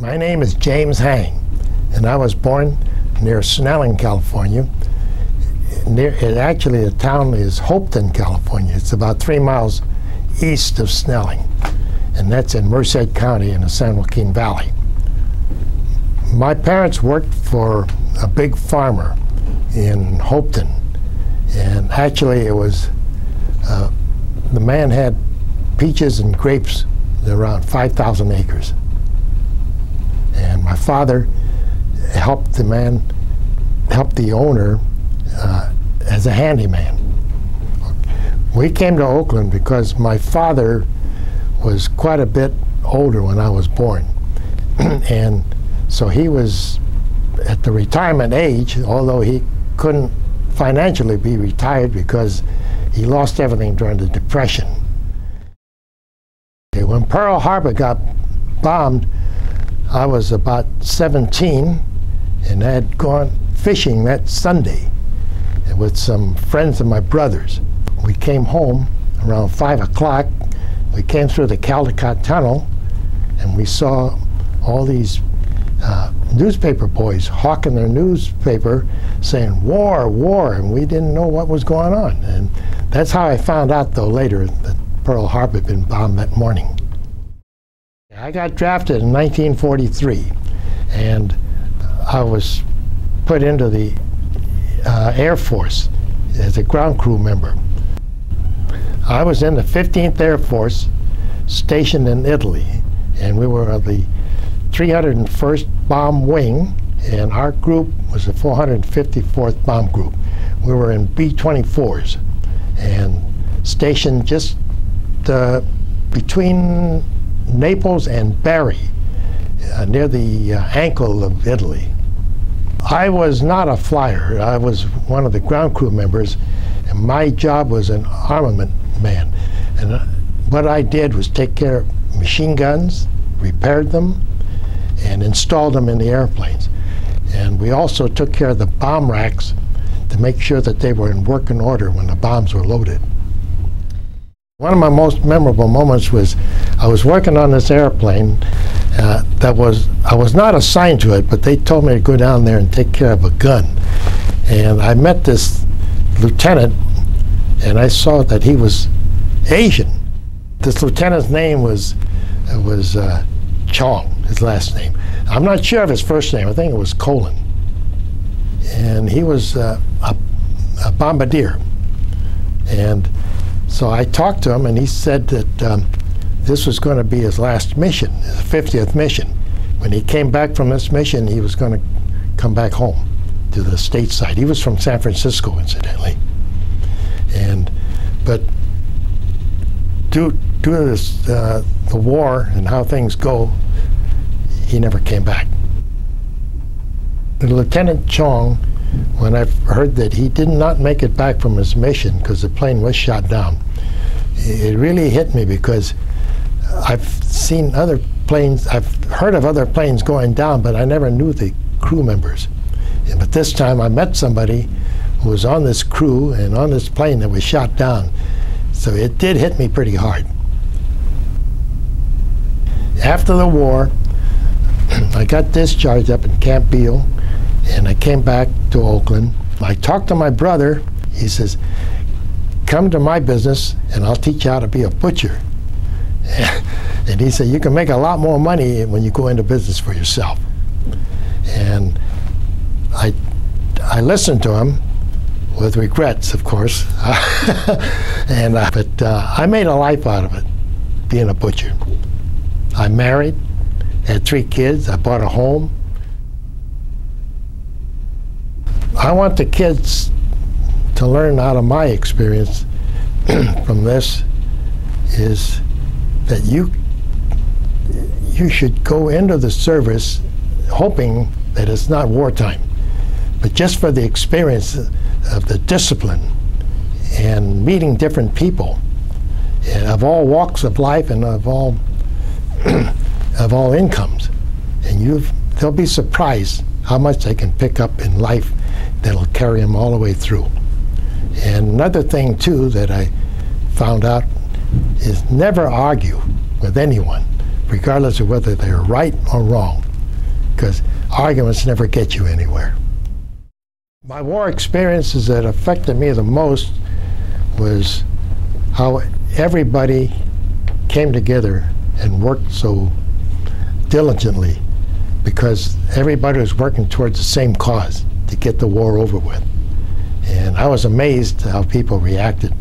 My name is James Hang, and I was born near Snelling, California. Actually, the town is Hopeton, California. It's about 3 miles east of Snelling, and that's in Merced County in the San Joaquin Valley. My parents worked for a big farmer in Hopeton, and actually it was, the man had peaches and grapes around 5,000 acres. And my father helped the owner as a handyman. We came to Oakland because my father was quite a bit older when I was born. And so he was at the retirement age, although he couldn't financially be retired because he lost everything during the Depression. When Pearl Harbor got bombed, I was about 17 and I had gone fishing that Sunday with some friends of my brother's. We came home around 5 o'clock. We came through the Caldecott Tunnel and we saw all these newspaper boys hawking their newspaper saying, "War, war," and we didn't know what was going on. And that's how I found out, though, later that Pearl Harbor had been bombed that morning. I got drafted in 1943, and I was put into the Air Force as a ground crew member. I was in the 15th Air Force stationed in Italy, and we were the 301st Bomb Wing, and our group was the 454th Bomb Group. We were in B-24s and stationed just between Naples and Bari, near the ankle of Italy. I was not a flyer. I was one of the ground crew members, and my job was an armament man. And what I did was take care of machine guns, repaired them, and installed them in the airplanes. And we also took care of the bomb racks to make sure that they were in working order when the bombs were loaded. One of my most memorable moments was I was working on this airplane I was not assigned to it, but they told me to go down there and take care of a gun. And I met this lieutenant, and I saw that he was Asian. This lieutenant's name was Chong, his last name. I'm not sure of his first name. I think it was Colin. And he was a bombardier. And so I talked to him, and he said that this was going to be his last mission, his 50th mission. When he came back from this mission, he was going to come back home to the stateside. He was from San Francisco, incidentally. But due to this, the war and how things go, he never came back. Lieutenant Chong, when I heard that he did not make it back from his mission because the plane was shot down, it really hit me because I've seen other planes, I've heard of other planes going down, but I never knew the crew members. But this time I met somebody who was on this crew and on this plane that was shot down. So it did hit me pretty hard. After the war, I got discharged up in Camp Beale, and I came back to Oakland. I talked to my brother. He says, "Come to my business and I'll teach you how to be a butcher." And he said, "You can make a lot more money when you go into business for yourself." And I listened to him with regrets, of course. But I made a life out of it, being a butcher. I married, had 3 kids, I bought a home. I want the kids to learn out of my experience from this is that you should go into the service hoping that it's not wartime, but just for the experience of the discipline and meeting different people of all walks of life and of all incomes. And they'll be surprised how much they can pick up in life that'll carry them all the way through. And another thing, too, that I found out is never argue with anyone, regardless of whether they're right or wrong. because arguments never get you anywhere. My war experiences that affected me the most was how everybody came together and worked so diligently, because everybody was working towards the same cause, to get the war over with. And I was amazed how people reacted